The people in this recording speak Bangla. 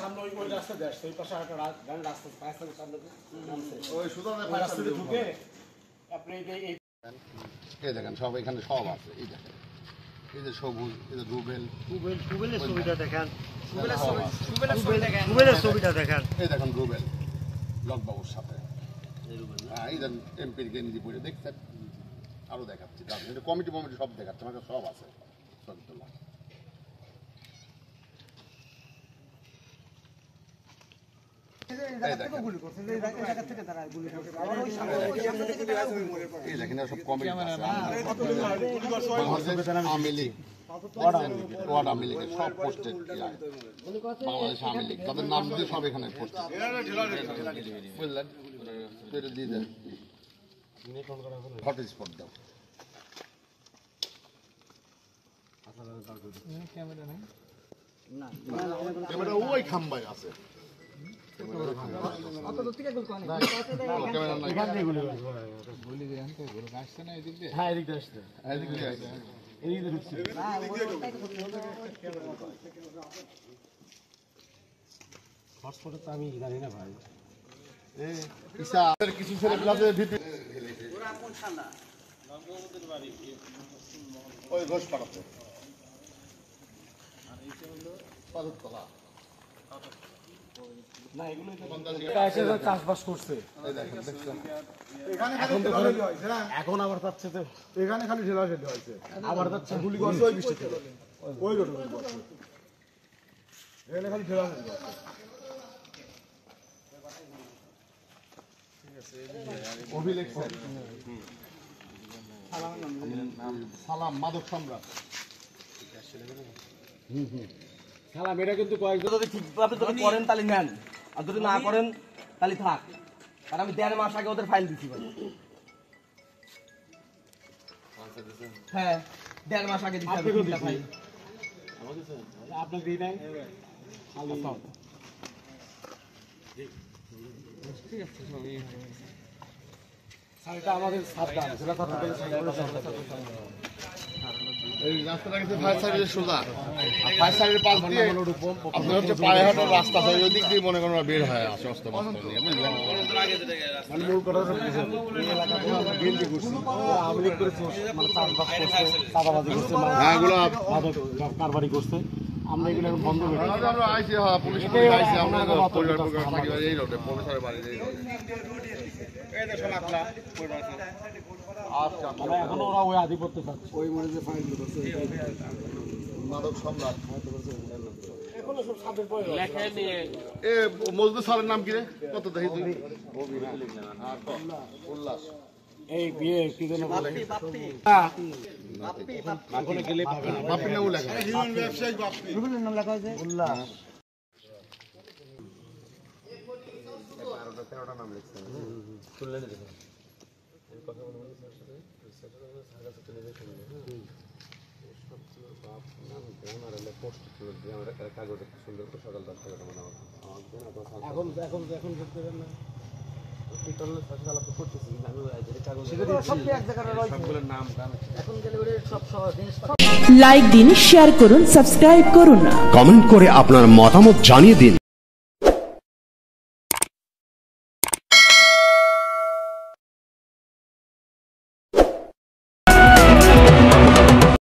সামনে ওই রাস্তা দেশ ওই পাশে একটা রাস্তা পাঁচটা সামনে ওই সুদানে রাস্তা ঢুকে আপনি এই দেখেন সব এখানে সব আছে এই দেখেন এই যে সবুজ এই যে রুবেলের ছবিটা দেখেন রুবেলের ছবিটা দেখেন এই দেখেন রুবেল লকবাবুর সাথে হ্যাঁ এই দেখেন এমপির গেঞ্জি পরে দেখছেন আরো দেখাচ্ছি কমিটি সব দেখাচ্ছে আমাকে সব আছে সবগুলো তাদের নাম দিয়ে সব এখানে বুঝলেন দিয়ে দেন হটস্পট দাও ক্যামেরা ওই খাম্বায় আছে আমি জানি না ভাই কিছু ওই ঘোষ পাড়াতে চাষবাস করছে এখন আবার যাচ্ছে তো এখানে খালি ঢেলা ঢেলে হয়েছে আবার যাচ্ছে গুলি করছে ওই বৃষ্টিতে ওই রোড এখানে খালি ঢেলা ঢেলে অভিলেখ সালাম মাদক সম্রাট সালাম এটা কিন্তু কয়েকজন যদি ঠিকভাবে যদি করেন তাহলে নেন আর যদি না করেন তাহলে থাক আর আমি 1.5 মাস আগে ওদের ফাইল দিচ্ছি হ্যাঁ 1.5 মাস আগে দিচ্ছি ফাইল আপনার দিই নাই ঠিক আছে এটা আমাদের সাবধান জেলা এই রাস্তাটা কিন্তু ফায়ার সার্ভিসের সোজা ফায়ার সার্ভিসের পাশ দিয়ে আপনার হচ্ছে পায়ে হাঁটার রাস্তা আছে ওই দিক দিয়ে মনে করেন বের হয় আসে অস্ত মস্ত নিয়ে বুঝলেন মানে মূল কথা হচ্ছে এই এলাকাতে আমরা বিএনপি করছি আওয়ামী লীগ করেছে মানে চাষবাস করছে চাঁদাবাজি করছে এগুলো কারবারি করছে আমরা এগুলো এখন বন্ধ করি আমরা আইছি হ্যাঁ পুলিশ আইছি আমরা পরিবার থাকি এই রোডে প্রফেসরের বাড়ির এই রোডে এই দেখুন আপনা পরিবার আচ্ছা আমরা এখনো ওরা ওই আধিপত্য থাকছে ওই মানে যে ফাইল করছে মাদক সম্রাট এখনো সব সাদের পরে লেখা নিয়ে এ মজদুর স্যারের নাম কি রে কত দেখি তুই আর উল্লাস এই বিয়ে কি যেন বলে বাপ্পি ওখানে গেলে পাবে না বাপ্পি নাম লেখা হিউম্যান ব্যবসায়ী বাপ্পি রুবেলের নাম লেখা আছে উল্লাস 12টা 13টা নাম লিখছে শুনলেন দেখো এই কথা বলে স্যার সাথে সারা সাথে নিয়ে শুনলেন সবচেয়ে বাপ নাম কোন আর লে পোস্ট করে দিয়ে আমরা কাগজে সুন্দর করে সকাল 10টা মানে এখন করতে দেন না টিটলের সাথে আলাপ করতেছি আমি এই কাগজে সব এক জায়গায় রয়েছে সবগুলোর নাম এখন গেলে ওরে সব জিনিস লাইক দিন শেয়ার করুন সাবস্ক্রাইব করুন কমেন্ট করে আপনার মতামত জানিয়ে দিন।